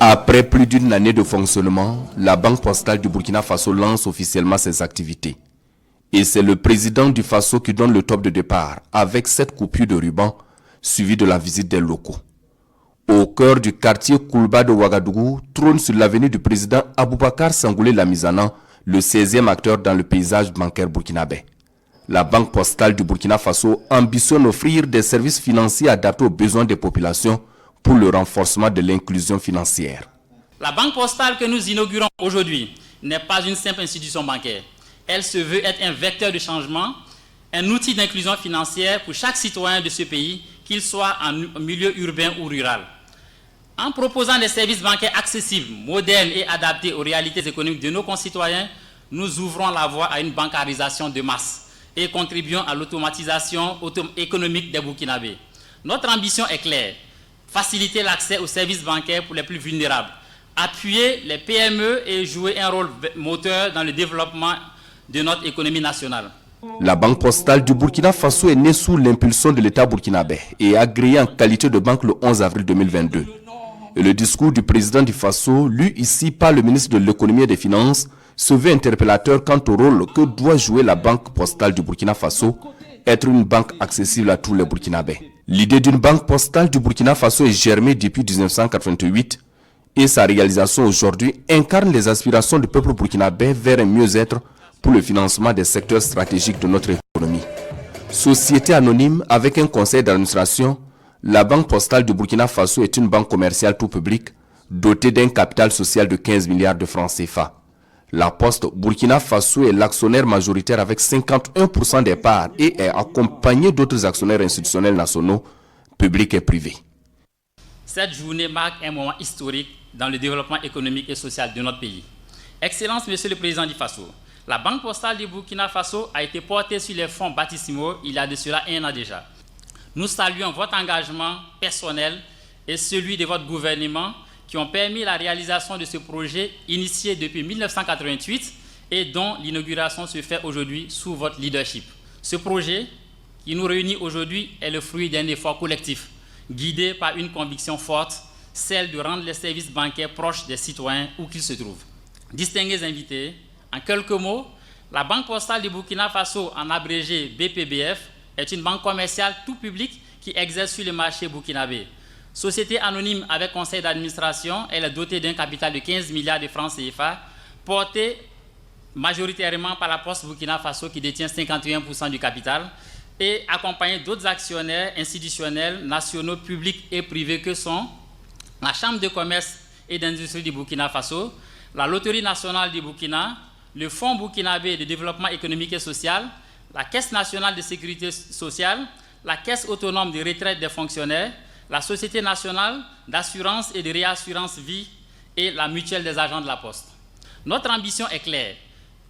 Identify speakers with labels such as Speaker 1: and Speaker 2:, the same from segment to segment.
Speaker 1: Après plus d'une année de fonctionnement, la Banque postale du Burkina Faso lance officiellement ses activités. Et c'est le président du Faso qui donne le top de départ avec cette coupure de ruban suivie de la visite des locaux. Au cœur du quartier Koulba de Ouagadougou, trône sur l'avenue du président Aboubakar Sangoulé Lamizana, le 16e acteur dans le paysage bancaire burkinabé. La Banque postale du Burkina Faso ambitionne offrir des services financiers adaptés aux besoins des populations pour le renforcement de l'inclusion financière.
Speaker 2: La Banque postale que nous inaugurons aujourd'hui n'est pas une simple institution bancaire. Elle se veut être un vecteur de changement, un outil d'inclusion financière pour chaque citoyen de ce pays, qu'il soit en milieu urbain ou rural. En proposant des services bancaires accessibles, modernes et adaptés aux réalités économiques de nos concitoyens, nous ouvrons la voie à une bancarisation de masse et contribuons à l'automatisation économique des Burkinabés. Notre ambition est claire: faciliter l'accès aux services bancaires pour les plus vulnérables, appuyer les PME et jouer un rôle moteur dans le développement de notre économie nationale.
Speaker 1: La Banque postale du Burkina Faso est née sous l'impulsion de l'État burkinabé et agréée en qualité de banque le 11 avril 2022. Et le discours du président du Faso, lu ici par le ministre de l'économie et des finances, se veut interpellateur quant au rôle que doit jouer la Banque postale du Burkina Faso, être une banque accessible à tous les Burkinabés. L'idée d'une banque postale du Burkina Faso est germée depuis 1988 et sa réalisation aujourd'hui incarne les aspirations du peuple burkinabé vers un mieux-être pour le financement des secteurs stratégiques de notre économie. Société anonyme avec un conseil d'administration, la Banque postale du Burkina Faso est une banque commerciale tout public dotée d'un capital social de 15 milliards de francs CFA. La Poste Burkina Faso est l'actionnaire majoritaire avec 51% des parts et est accompagnée d'autres actionnaires institutionnels nationaux, publics et privés.
Speaker 2: Cette journée marque un moment historique dans le développement économique et social de notre pays. Excellence, Monsieur le Président du Faso, la Banque postale du Burkina Faso a été portée sur les fonds baptismaux il y a de cela 1 an déjà. Nous saluons votre engagement personnel et celui de votre gouvernement qui ont permis la réalisation de ce projet initié depuis 1988 et dont l'inauguration se fait aujourd'hui sous votre leadership. Ce projet qui nous réunit aujourd'hui est le fruit d'un effort collectif, guidé par une conviction forte, celle de rendre les services bancaires proches des citoyens où qu'ils se trouvent. Distingués invités, en quelques mots, la Banque postale du Burkina Faso, en abrégé BPBF, est une banque commerciale tout public qui exerce sur le marché burkinabé. Société anonyme avec conseil d'administration, elle est dotée d'un capital de 15 milliards de francs CFA, porté majoritairement par la Poste Burkina Faso qui détient 51% du capital et accompagnée d'autres actionnaires institutionnels, nationaux, publics et privés que sont la Chambre de commerce et d'industrie du Burkina Faso, la Loterie nationale du Burkina, le Fonds burkinabé de développement économique et social, la Caisse nationale de sécurité sociale, la Caisse autonome de retraite des fonctionnaires, la Société nationale d'assurance et de réassurance vie et la Mutuelle des agents de la Poste. Notre ambition est claire: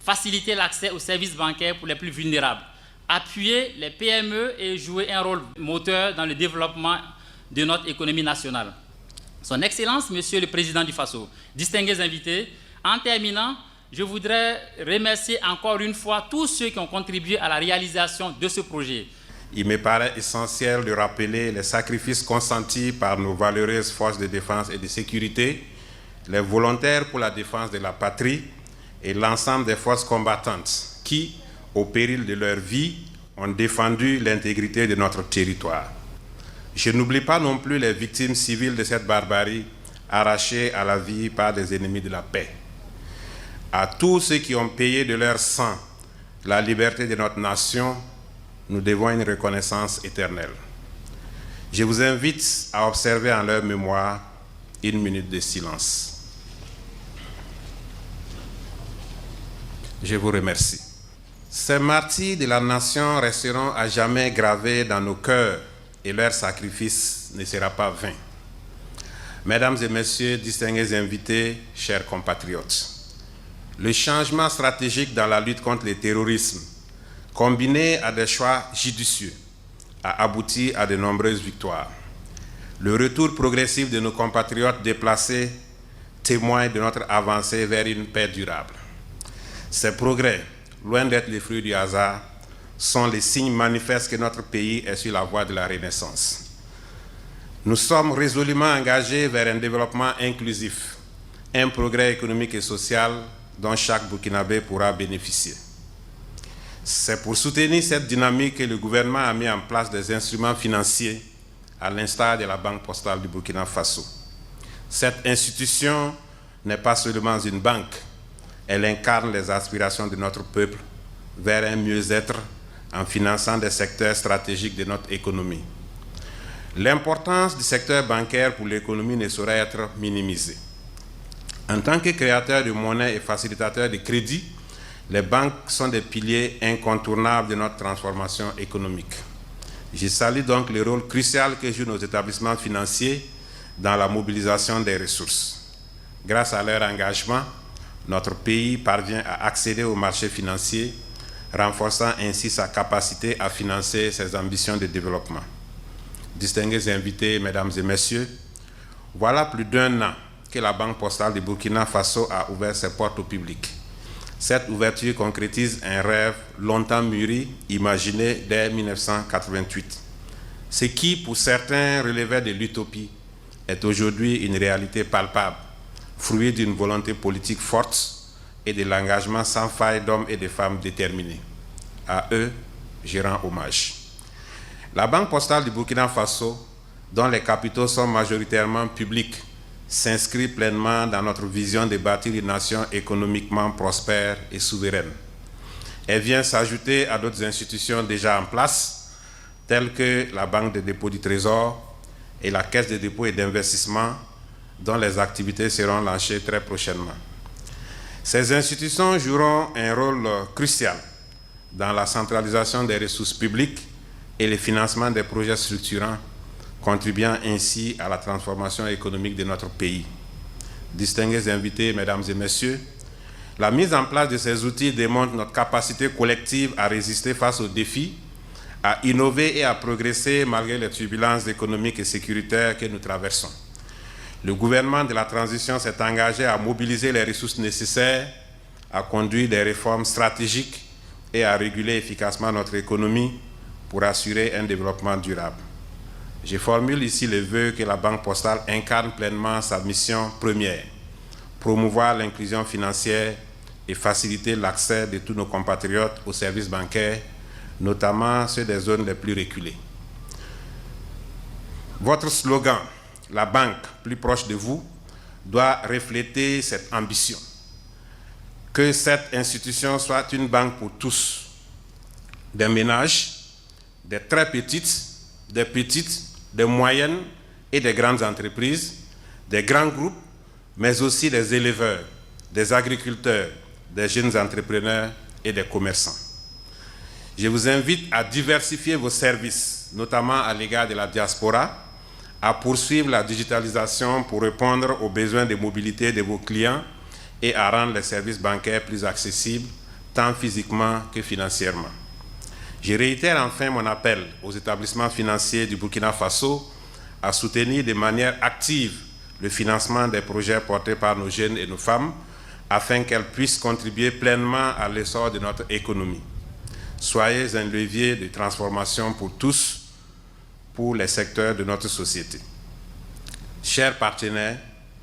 Speaker 2: faciliter l'accès aux services bancaires pour les plus vulnérables, appuyer les PME et jouer un rôle moteur dans le développement de notre économie nationale. Son Excellence, Monsieur le Président du Faso, distingués invités, en terminant, je voudrais remercier encore une fois tous ceux qui ont contribué à la réalisation de ce projet.
Speaker 3: Il me paraît essentiel de rappeler les sacrifices consentis par nos valeureuses forces de défense et de sécurité, les volontaires pour la défense de la patrie et l'ensemble des forces combattantes qui, au péril de leur vie, ont défendu l'intégrité de notre territoire. Je n'oublie pas non plus les victimes civiles de cette barbarie arrachées à la vie par des ennemis de la paix. À tous ceux qui ont payé de leur sang la liberté de notre nation, nous devons une reconnaissance éternelle. Je vous invite à observer en leur mémoire 1 minute de silence. Je vous remercie. Ces martyrs de la nation resteront à jamais gravés dans nos cœurs et leur sacrifice ne sera pas vain. Mesdames et messieurs, distingués invités, chers compatriotes, le changement stratégique dans la lutte contre le terrorisme, combiné à des choix judicieux, a abouti à de nombreuses victoires. Le retour progressif de nos compatriotes déplacés témoigne de notre avancée vers une paix durable. Ces progrès, loin d'être les fruits du hasard, sont les signes manifestes que notre pays est sur la voie de la renaissance. Nous sommes résolument engagés vers un développement inclusif, un progrès économique et social dont chaque Burkinabé pourra bénéficier. C'est pour soutenir cette dynamique que le gouvernement a mis en place des instruments financiers, à l'instar de la Banque postale du Burkina Faso. Cette institution n'est pas seulement une banque, elle incarne les aspirations de notre peuple vers un mieux-être en finançant des secteurs stratégiques de notre économie. L'importance du secteur bancaire pour l'économie ne saurait être minimisée. En tant que créateur de monnaie et facilitateur de crédit, les banques sont des piliers incontournables de notre transformation économique. Je salue donc le rôle crucial que jouent nos établissements financiers dans la mobilisation des ressources. Grâce à leur engagement, notre pays parvient à accéder au marché financier, renforçant ainsi sa capacité à financer ses ambitions de développement. Distingués invités, mesdames et messieurs, voilà plus d'1 an que la Banque postale du Burkina Faso a ouvert ses portes au public. Cette ouverture concrétise un rêve longtemps mûri, imaginé dès 1988. Ce qui, pour certains, relevait de l'utopie, est aujourd'hui une réalité palpable, fruit d'une volonté politique forte et de l'engagement sans faille d'hommes et de femmes déterminés. À eux, je rends hommage. La Banque postale du Burkina Faso, dont les capitaux sont majoritairement publics, s'inscrit pleinement dans notre vision de bâtir une nation économiquement prospère et souveraine. Elle vient s'ajouter à d'autres institutions déjà en place, telles que la Banque de dépôt du Trésor et la Caisse de dépôt et d'investissement, dont les activités seront lancées très prochainement. Ces institutions joueront un rôle crucial dans la centralisation des ressources publiques et le financement des projets structurants, contribuant ainsi à la transformation économique de notre pays. Distingués invités, mesdames et messieurs, la mise en place de ces outils démontre notre capacité collective à résister face aux défis, à innover et à progresser malgré les turbulences économiques et sécuritaires que nous traversons. Le gouvernement de la transition s'est engagé à mobiliser les ressources nécessaires, à conduire des réformes stratégiques et à réguler efficacement notre économie pour assurer un développement durable. Je formule ici le vœu que la Banque postale incarne pleinement sa mission première, promouvoir l'inclusion financière et faciliter l'accès de tous nos compatriotes aux services bancaires, notamment ceux des zones les plus reculées. Votre slogan, la banque plus proche de vous, doit refléter cette ambition. Que cette institution soit une banque pour tous, des ménages, des très petites, des moyennes et des grandes entreprises, des grands groupes, mais aussi des éleveurs, des agriculteurs, des jeunes entrepreneurs et des commerçants. Je vous invite à diversifier vos services, notamment à l'égard de la diaspora, à poursuivre la digitalisation pour répondre aux besoins de mobilité de vos clients et à rendre les services bancaires plus accessibles, tant physiquement que financièrement. Je réitère enfin mon appel aux établissements financiers du Burkina Faso à soutenir de manière active le financement des projets portés par nos jeunes et nos femmes afin qu'elles puissent contribuer pleinement à l'essor de notre économie. Soyez un levier de transformation pour tous, pour les secteurs de notre société. Chers partenaires,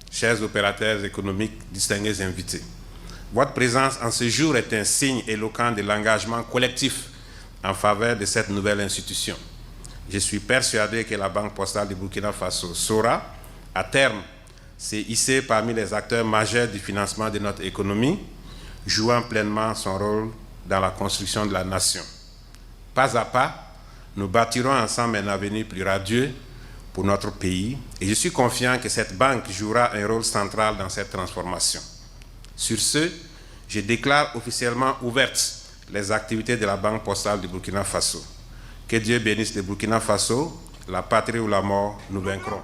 Speaker 3: chers opérateurs économiques, distingués invités, votre présence en ce jour est un signe éloquent de l'engagement collectif en faveur de cette nouvelle institution. Je suis persuadé que la Banque postale du Burkina Faso saura, à terme, se hisser parmi les acteurs majeurs du financement de notre économie, jouant pleinement son rôle dans la construction de la nation. Pas à pas, nous bâtirons ensemble un avenir plus radieux pour notre pays et je suis confiant que cette banque jouera un rôle central dans cette transformation. Sur ce, je déclare officiellement ouvertes les activités de la Banque postale du Burkina Faso. Que Dieu bénisse le Burkina Faso, la patrie ou la mort, nous vaincrons.